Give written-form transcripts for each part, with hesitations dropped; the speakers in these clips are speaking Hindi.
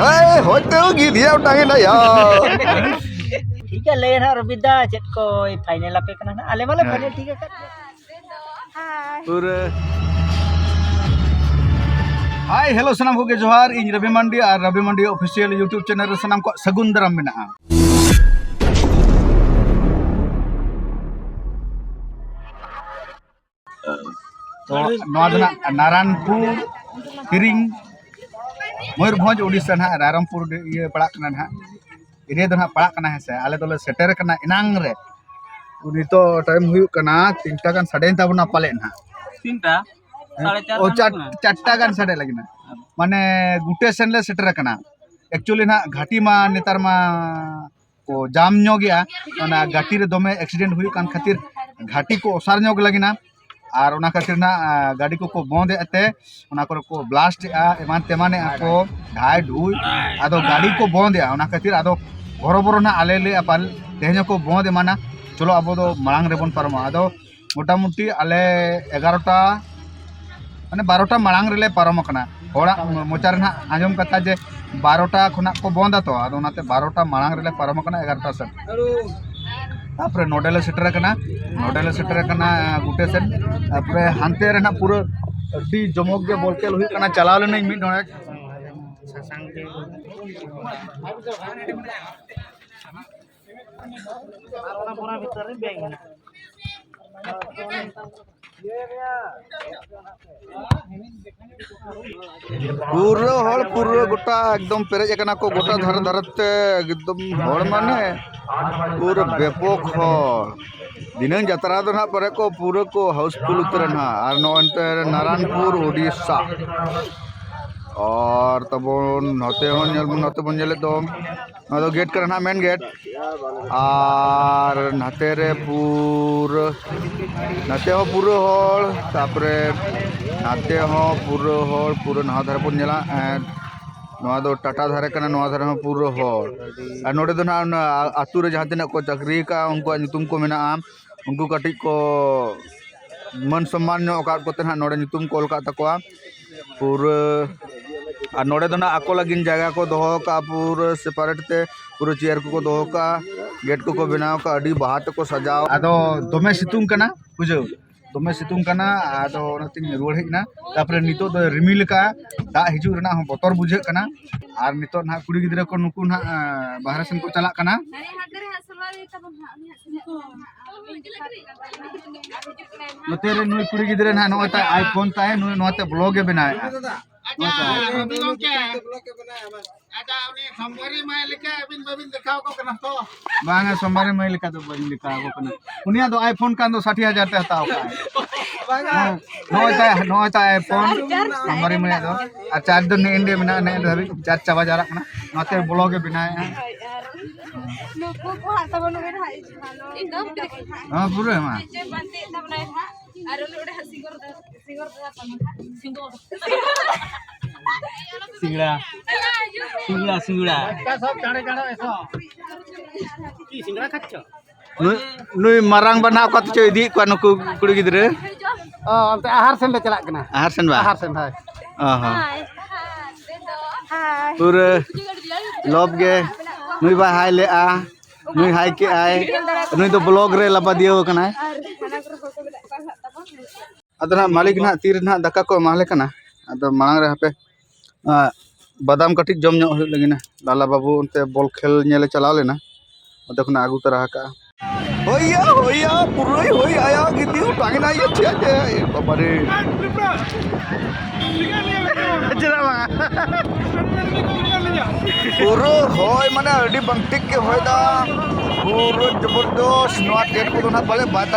होते गिदिया उठांगे ना यार ठीक है ले ना रबिदा चेक को फाइनल पे करना ना आले वाले फाइनल ठीक है कर पूरे हाय हेलो सनाम को जोहार इन रवि मंडी और रवि मंडी ऑफिशियल यूट्यूब चैनल सनाम को सगुन दाराम मेना तो नारायणपुर किरिंग मयूरभंज उड़ीसा ना रायरंगपुर ये पड़ा ना एरिया दो ना पड़ा है से आले दोले सेटर कना इनांग रे नितो टाइम हुई कना 3टा गान साढ़े ताबना पाले ना 3टा ओ चारटा गान साढ़े लगी ना माने गुटे सेन ले सेटर कना एक्चुअली ना घाटी मा नेतार मा को जाम नो गया ना घाटी रे दोमे एक्सीडेंट हुई कान खातिर घाटी को ओसार नो लगी ना और उना खातिर ना गाड़ी को बंद एते उना को ब्लास्ट एमान तेमाने को ढाई ढुई आदो गाड़ी को बंद उना खातिर आदो बरोबर ना आले ले अपन तेहनो को बंद एमाना चलो अब दो मांग रे बन पारमा आदो मोटामुटी आले 11टा माने 12टा मांग रे ले पारम कना होड़ा मोचार ना आजम कथा जे 12टा खुना को बंद तो आदो नाते 12टा मांग रे ले पारम कना 11टा से तापर नोडेल सेटर गुटे सेन तापर हानते रेना पूरा अड्डी जमक गे बोलकेल हुई कना चलाव लेने मिड नोडे पूरा गोटा एकदम पेरेज कना को गोटा धर धरते एकदम होड़ माने पूरा व्यापक दिनन यात्रा दो ना परे को पूरा को हाउसफुल उतर ना और नोंते नारायणपुर उड़ीसा और तब नते बन जले तो गेट करना मेन गेट और नाते रे पूरा नाते हो पूरा होल तापरे नाते हो पूरा नहा धर बन जला टाटा धारे कना नवा धारे हो पूरा होल और नोडे दो ना आतु रे जहां तिना को चाकरी का उनको नितुम को मेना उनको कटिक को मन सम्मान नो का को तना नोडे नितुम कोल का तकवा पूरा और नोडे दो ना आको लगिन जगह को दोहो का पूरा सेपरेट ते पूरा चेयर को दोहो का गेट को बनाव का अडी बात को सजाव आदो दोमे सितुंग कना बुझो दोमे सितुंग कना आदो नतिन रुवाड़ हेजना तापरे नितो दो रिमिल का दा हिजु रेना हो बतर बुझे कना और नितो ना कुड़ी गिदरा को नुकु ना बाहर सेन को चला कना नते रे नुई कुड़ी गिदरा ना नोता आईफोन ताए नुई नोते ब्लॉग ए बनाए बांगा सोमवारी मैं लिखा तो बन लिखा को कना उनिया दो आईफोन का 60,000 ते हताओ का नोता आईफोन सोमवारी मैं दो और चार्ज दो ने इंडिया में ने धबी चार्ज चाबा जारा कना नोते ब्लॉग ए बनाए नुको को हाथ बनो में हाई एकदम हां पूरा मा अरे ओडे सिंगर सिंगड़ा का सब जाने जाने ऐसा की सिंगड़ा खाच्चो नुई मारांग बना को तो इदी को नुकु कुड़ी गिदरे अंते आहार सेन ले चला कना आहार सेन हाय हां पूरा लोब गे नुई बा हाय ले आ नुई हाय के आए नुई तो ब्लॉग रे लबा दियो कना अदना मालिक ना तीर ना दका को माले कना अद मांग रे हपे बादाम कटिक जम नो लगी ना लाला बाबू उनते बॉल खेल नेले चलाव लेना देखना आगु तरह का होया पुरई होई आया गिदी टांगना ये छे बाबा रे जरा पूरा होय माने अडी बंटिक के होयदा पूरा जबरदस्त नवा टेट को ना पले बात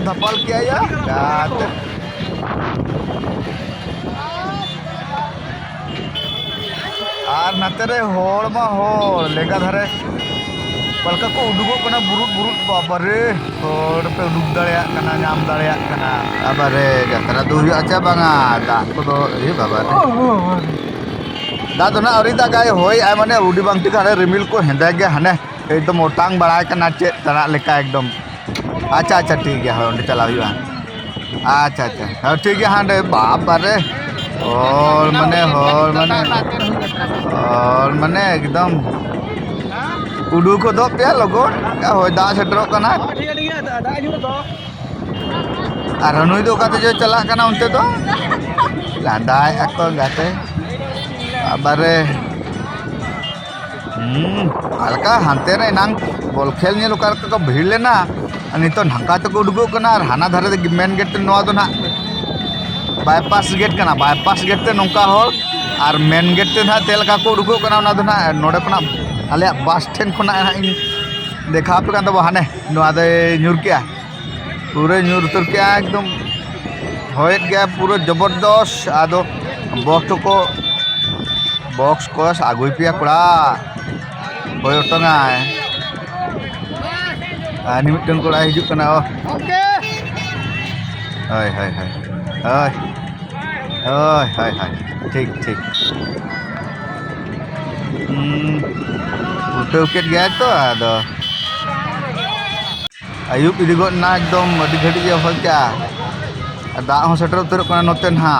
धपल किया या और नाते रे होड़ मा होड़ लेगा धरे पलका को उडुगो कना बुरुट बाबा रे होड़ पे उडुग दाड़िया कना नाम दाड़िया कना बाबा रे जतरा दो हुई अच्छा बांगा दा को दो ये बाबा रे दा तो ना अरी दा गाय होय आय माने उडी बांगटी का रिमिल को हेंदा गे हने एकदम ओटांग बड़ाय कना चे तना लेका एकदम अच्छा ठीक है ओंडे चला हुआ अच्छा ठीक है हां बाबा रे और मने और माने एकदम उडू को दो पे लगन होय दा सेटरो कना और नुई दो काते जो चला कना उनते तो लांदाय ako गाते बारे हल्का हानते रे नांग बॉल खेल ने लोकार को भीड़ लेना नितो ढाका तक उडगो कना और हाना धारे मेन गेट नवा दो ना बाईपास गेट कना बाईपास गेट ते नौका हो और मेन गेट ते ना तेलका को उडगो कना ना दो ना नोडे कना आले बस स्टैंड खना देखा पे कान तो हाने नवा दे न्यूर क्या पूरे न्यूर उतर क्या एकदम होयत गया पूरा जबरदस्त आदो बॉक्स को आगुई पिया कड़ा होय उतंगा आनी मिटन कड़ा हिजुक कना ओके हाय हाय हाय हाय हाय हाय हाय ठीक ठीक उठे उकेट गया तो आदो आयुब इदी गो ना एकदम अडी घड़ी जे हो क्या दा हो सेटर उतर कना नोते ना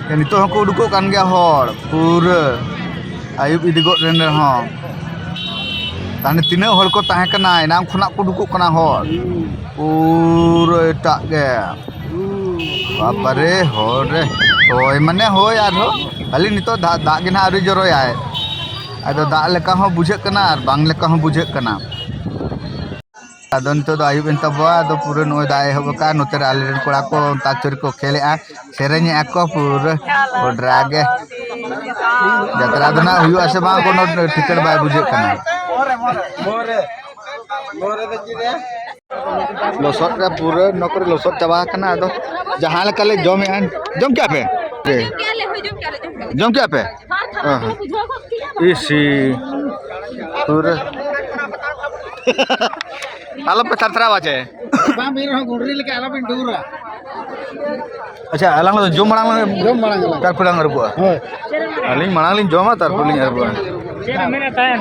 नितो हको उडुको कान गया होड़ पूरा आयुब इदी गो रेन हो ताने तिना होड़ को ताहे कना नाम खुना को उडुको कना होड़ पूरा एटा गे बापरे होड़ रे होय माने होय आरो खाली नितो दा गे ना आरी जरो आय आदो दा लेका हो बुझे कना और बांग लेका हो बुझे कना आदन तो आयुब एंता बा दो पूरे नो दाए हो का नोते आलेन कोड़ा को ताचर को खेले आ सेरेनी आको पूरे ओ ड्रागे जतरा दना हुयु आसे बा कोनो टिकट बाय बुझे कना लोसट रे पूरे नौकरी लोसट चाबा कना दो जहां लेकाले जम क्या पे जम क्या पे इसी पूरे आलो पे तरतरा बाचे बाम बिर हो गुडरी लेके आलो बिन दूरा अच्छा अलांग तो जो मणांग तार पुलांग अरबुआ होय अलिंग मणांग लिंग जोमा तार पुलिंग अरबुआ चेना मेना तायन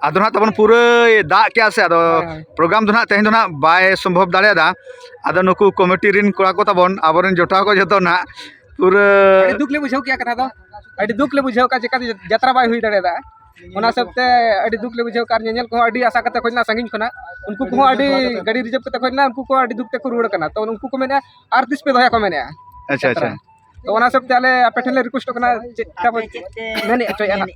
आदो ना तबन पूरे दा क्या से आदो प्रोग्राम दो ना तेहन दो ना बाय संभव दाड़े दा आदो नुकु कमिटी रिन कोड़ा को तबन आबरन जोटा को जतो ना पूरे दुख ले बुझाव क्या कथा दो अडी दुख ले बुझाव का चिका यात्रा बाय हुई दाड़े दा ओना सबते अडी दुख ले बुझाव कार नेल को अडी आशा कते खोजना संगिन खना उनको को अडी गाड़ी रिजर्व कते खोजना उनको को अडी दुख ते को रुड़ कना तो उनको को मेने आरतीस पे दोया को मेने अच्छा अच्छा तो ओना सब ताले पेठले रिक्वेस्ट कना चिता मेने अचोय आना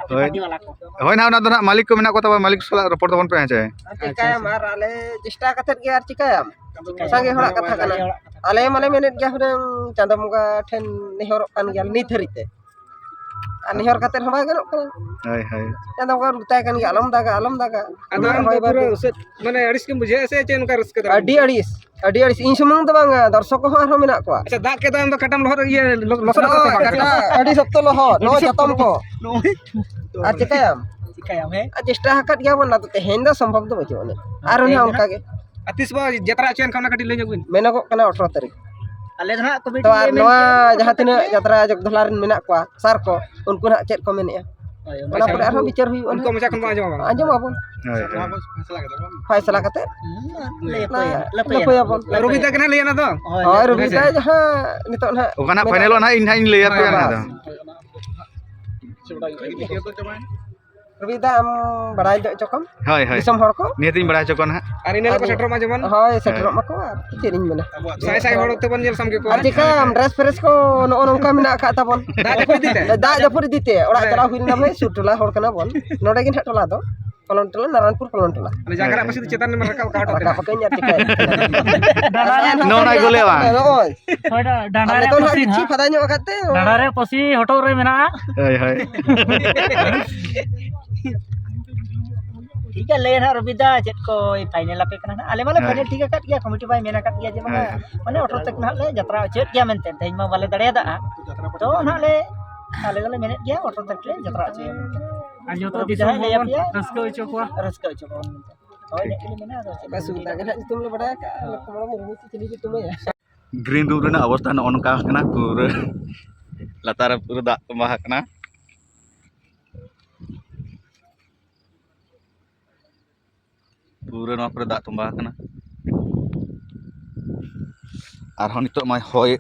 पार्टी वाला को होय ना ओना दो ना मालिक को मेना को तब मालिक सला रिपोर्ट तबन पे है चिका मार आले चेष्टा कते के यार चिका संगे होड़ा कथा कना आले माने मेने गया हुदं चांदमगा ठेन नेहर कान गया नित हरिते नेहर कते हबा गनो कना हाय हाय चांदमगा रुताय कान गया आलम दागा आदो होय बार माने अडिस के बुझे से चेन का रस कदा अडी अडिस इन सुमंग तो बांगा दर्शक को हारो मेना को अच्छा दाग के दाम तो कटम लहर ये लसर कटा अडी सप्तो लहर नो जतम को आ चिकायाम हे चेष्टा हकत गया बन ना तो तेहेन दा संभव तो बचो ने आरो ना उनका के अतिस बा जतरा चेन खाना कटी ले जगुन मेना को कना 18 तारीख आले धना कमिटी तो नवा जहां तिना जतरा जगदलार मेना को सार को उनको ना चेत को मेने ओना पर आरो विचार हुई उनको मचा खन आंजम आबो फैसला कते लपय आबो रविता कना लेना दो हां रविता जहां नितो ना ओकना फाइनल ना इन हाइन ले पे ना रविता हम बड़ाई चकम हाय हाय दिसम हर को नियतिन बड़ाई चकन हा आर इने को सेटर मा जमन हाय सेटर मा को चेरिन मेना साय साय हर ते बन जेल समके को चिका हम ड्रेस फ्रेश को नो नोका मेना का ताबन दा जपुर दीते ओड़ा चला हुइना भाई सुटला हर कना बन नोडे गिन टला दो कलोन टला नारायणपुर कलोन टला माने जागरा पसी चेतन में रका का हटा का कenya चिका नो ना गोले बा ओय डांडा रे पसी छी फदा न्यो काते डांडा रे पसी हटो रे मेना हाय हाय ठीक है लेना रविदा चेत को फाइनल आपे कना आले माले फाइनल ठीक है गया कमिटी बाय मेना गया जे माने 18 तक ना ले जतरा चेत गया मेनते तेज मा वाले दड़े दा तो ना ले आले मेने गया 18 तक ले जतरा चे आ जो तो दिसा ले या रस्को चोकवा होय ने मेना बस उदा के तुम ले बड़ा का कोमड़ा मुरमु चली के तुम ग्रीन रूम रेना अवस्था न अनका कना पूरा लातार पूरा दा तंबा कना पूरा नौकर दा तुम्बा कना arhon nitok mai hoi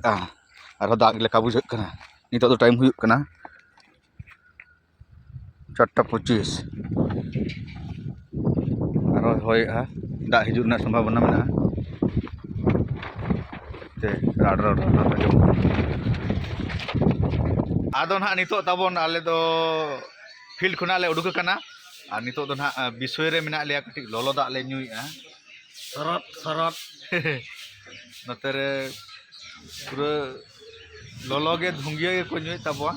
arhon dag leka bujak kana nitok do time huyuk kana 4:25 arhon hoi dak hijau na sambavana mena te rad ado nah nitok tabon ale do field khona le uduk kana ar nitok do nah bisoy re mena leya katik lolo dak le nyui sorot notere pura lolo ge dhungiya ge ko nyui tabwa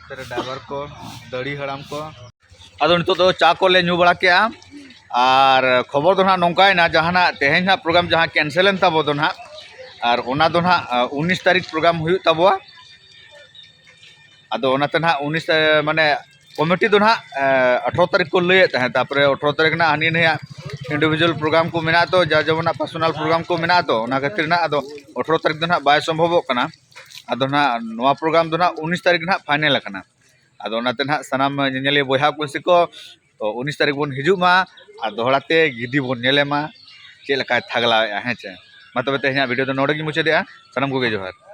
tere driver ko dadi haram ko ado nitok do cha ko le nyu bala ke ar khobor do nah nongkai na jahana teheng na program jahan cancel en tabo do nah ar ona do nah 19 tarik program huyuk tabwa ado ona te nah 19 mane committee दो ना 18 तारीख को लय तापरे 18 तारीख ना हनी ने इंडिविजुअल प्रोग्राम को मेना तो जा जबना पर्सनल प्रोग्राम को मेना तो ना खातिर ना अदो 18 तारीख दो ना बाय संभव कना अदो ना नवा प्रोग्राम दो ना 19 तारीख ना फाइनल कना अदो नाते ना सनाम नेले बोया कुसी को तो 19 तारीख बन हिजु मा आ दोहराते गिदी बन नेले मा चे लका थागला हेचे मा तबे ते वीडियो दो नोडे की मुचे दे सनाम को गे जोहार।